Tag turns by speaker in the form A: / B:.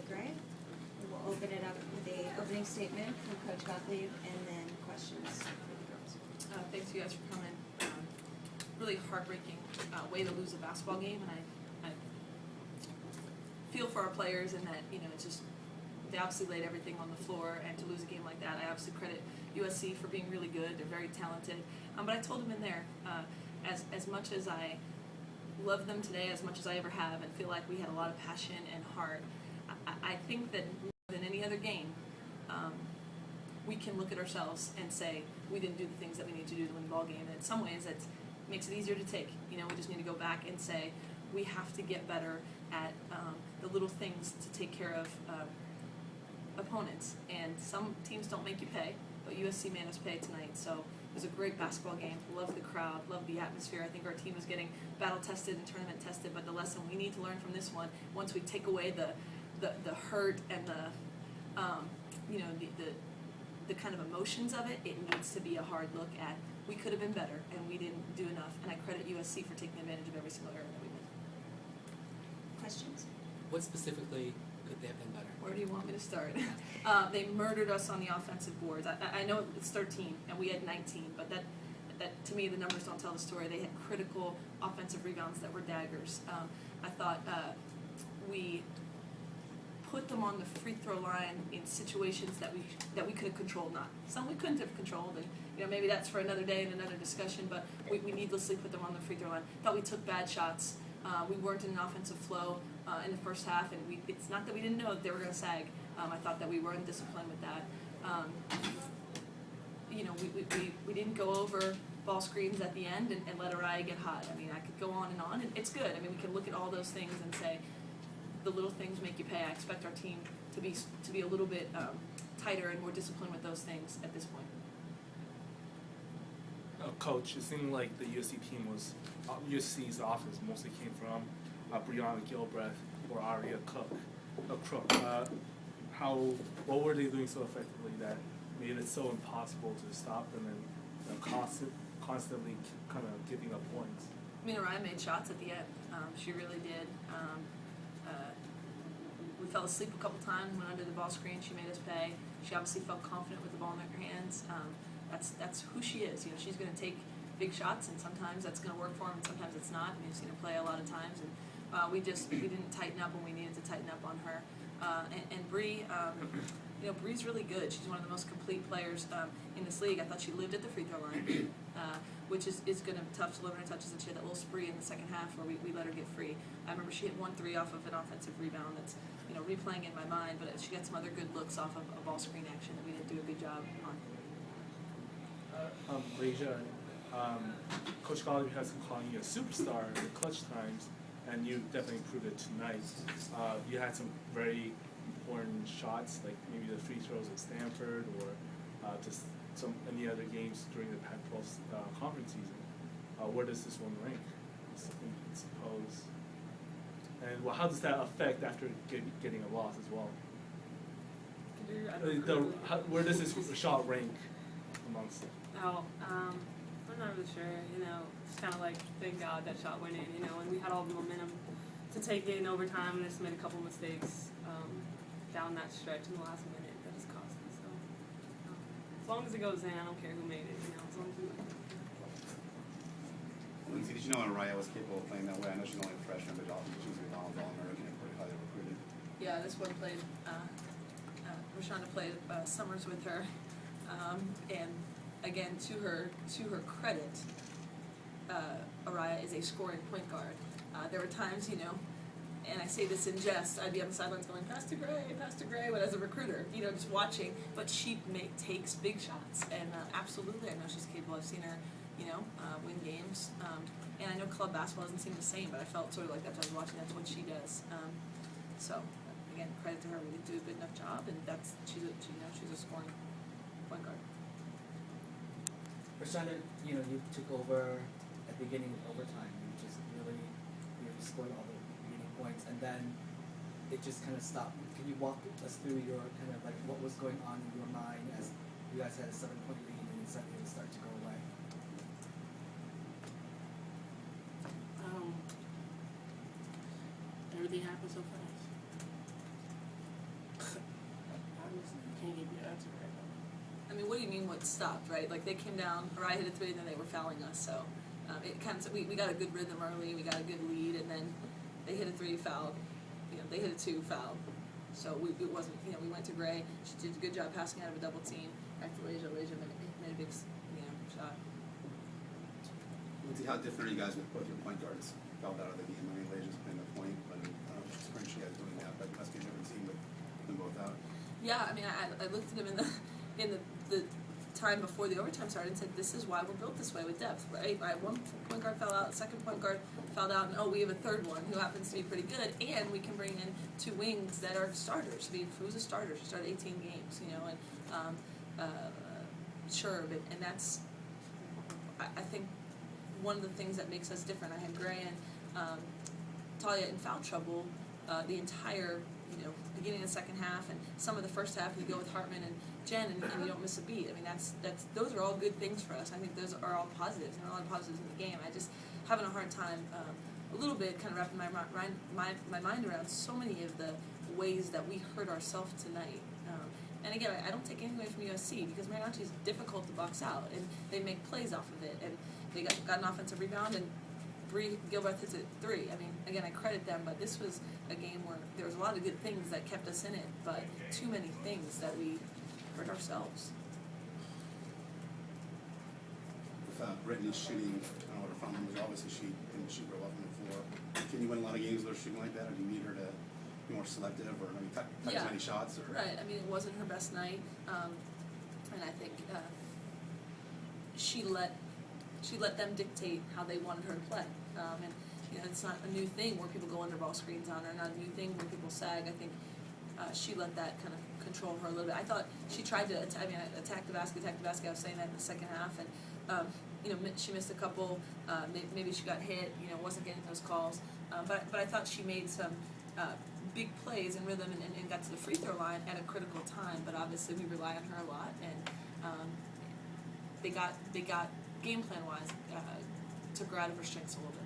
A: Reshanda Gray. We will open it up with a opening statement from Coach Gottlieb and then questions for the girls.
B: Thanks you guys for coming. Really heartbreaking way to lose a basketball game, and I feel for our players in that, it's just, they obviously laid everything on the floor, and to lose a game like that, I obviously credit USC for being really good. They're very talented. But I told them in there, as much as I love them today, as much as I ever have, and feel like we had a lot of passion and heart, I think that more than any other game, we can look at ourselves and say we didn't do the things that we need to do to win the ball game. And in some ways, that makes it easier to take. We just need to go back and say we have to get better at the little things to take care of opponents. And some teams don't make you pay, but USC made us pay tonight. So it was a great basketball game. Loved the crowd, loved the atmosphere. I think our team was getting battle tested and tournament tested. But the lesson we need to learn from this one, once we take away the hurt and the kind of emotions of it, it needs to be a hard look at we could have been better and we didn't do enough. And I credit USC for taking advantage of every single area that we made.
A: Questions?
C: What specifically could they have been better?
B: Where do you want me to start? They murdered us on the offensive boards. I know it's 13 and we had 19, but that to me the numbers don't tell the story. They had critical offensive rebounds that were daggers. I thought we put them on the free throw line in situations that we could have controlled. Not some we couldn't have controlled, and maybe that's for another day and another discussion. But we needlessly put them on the free throw line. Thought we took bad shots. We weren't in an offensive flow in the first half, and it's not that we didn't know that they were going to sag. I thought that we were undisciplined with that. We didn't go over ball screens at the end and let Araya get hot. I mean, I could go on, and it's good. I mean, we can look at all those things and say the little things make you pay. I expect our team to be a little bit tighter and more disciplined with those things at this point.
D: Coach, it seemed like the USC's offense mostly came from Brianna Gilbreth or Aria Crook. What were they doing so effectively that made it so impossible to stop them and constantly kind of giving up points?
B: I mean, Araya made shots at the end. She really did. We fell asleep a couple times, went under the ball screen. She made us pay. She obviously felt confident with the ball in her hands. That's who she is. She's going to take big shots, and sometimes that's going to work for her, and sometimes it's not. I mean, she's going to play a lot of times, and we didn't tighten up when we needed to tighten up on her. And Bree, Bree's really good. She's one of the most complete players in this league. I thought she lived at the free throw line, which is going to be tough to live in her touches. And she had that little spree in the second half where we let her get free. I remember she hit 1 3 off of an offensive rebound that's replaying in my mind, but she got some other good looks off of a ball screen action that we didn't do a good job on.
D: Layshia, Coach Gottlieb has been calling you a superstar in the clutch times, and you definitely proved it tonight. You had some very important shots, like maybe the free throws at Stanford or just any other games during the Pac-12 conference season. Where does this one rank, I suppose? And how does that affect after getting a loss as well? Where does this shot rank amongst them?
E: I'm not really sure. It's kind of like, thank God that shot went in, and we had all the momentum to take it in overtime, and just made a couple mistakes down that stretch in the last minute that just cost us. So as long as it goes in, I don't care who made it. As long as we win.
F: Lindsay, did you know Araya was capable of playing that way? I know she's only a freshman, but she's a All-American and pretty highly recruited.
B: Yeah, this one played. Reshanda played summers with her, and again, to her credit, Araya is a scoring point guard. There were times, and I say this in jest, I'd be on the sidelines going, Pastor Gray, but as a recruiter, just watching. But she takes big shots, and absolutely, I know she's capable. I've seen her, win games. And I know club basketball doesn't seem the same, but I felt sort of like that's what I was watching. That's what she does. So again, credit to her. We didn't do a good enough job, and she's a scoring point guard.
G: Reshanda, you took over at the beginning of overtime. You just really, scored all the beginning points, and then it just kind of stopped. Can you walk us through your kind of like what was going on in your mind as you guys had a 7-point lead and then suddenly it started to go away?
H: Everything happened so fast.
E: too great.
B: I mean, what do you mean what stopped, right? Like, they came down, or I hit a 3, and then they were fouling us, so it kind of, we got a good rhythm early, we got a good lead, and then they hit a 3, fouled, they hit a 2, fouled. So it wasn't, we went to Gray, she did a good job passing out of a double team, back to Layshia made a big, shot.
F: Lindsay, how different are you guys with both your point guards? Felt out of the game. I mean, Layshia's playing the point, but I don't know if sprint she has doing that, but it must be a different team with them both out.
B: Yeah, I mean, I looked at him in the time before the overtime started and said, this is why we're built this way with depth, right? One point guard fell out, second point guard fell out, and we have a third one who happens to be pretty good, and we can bring in 2 wings that are starters. I mean, who's a starter? She started 18 games, and Sherb, and that's, I think, one of the things that makes us different. I had Gray and Talia in foul trouble the entire, beginning of the second half, and some of the first half you go with Hartman and Jen, and you don't miss a beat. I mean, those are all good things for us. I think those are all positives, and there are a lot of positives in the game. I just having a hard time, a little bit, kind of wrapping my mind around so many of the ways that we hurt ourselves tonight. And again, I don't take anything away from USC because Mariachi is difficult to box out, and they make plays off of it, and they got an offensive rebound, and Bree Gilbreth hits it 3. I mean, again, I credit them, but this was a game where there was a lot of good things that kept us in it, but too many things that we hurt ourselves.
F: With Brittany shooting, I don't know what her problem was. Obviously, she didn't shoot real well from the floor. Can you win a lot of games with her shooting like that, or do you need her to be more selective, or maybe touch as many shots? Or?
B: Right. I mean, it wasn't her best night, and I think she let them dictate how they wanted her to play. And it's not a new thing where people go under ball screens on her, not a new thing where people sag. I think she let that kind of control her a little bit. I thought she tried to attack the basket. I was saying that in the second half, and she missed a couple. Maybe she got hit. Wasn't getting those calls. But I thought she made some big plays in rhythm and got to the free throw line at a critical time. But obviously we rely on her a lot, and they got game plan wise took her out of her strengths a little bit.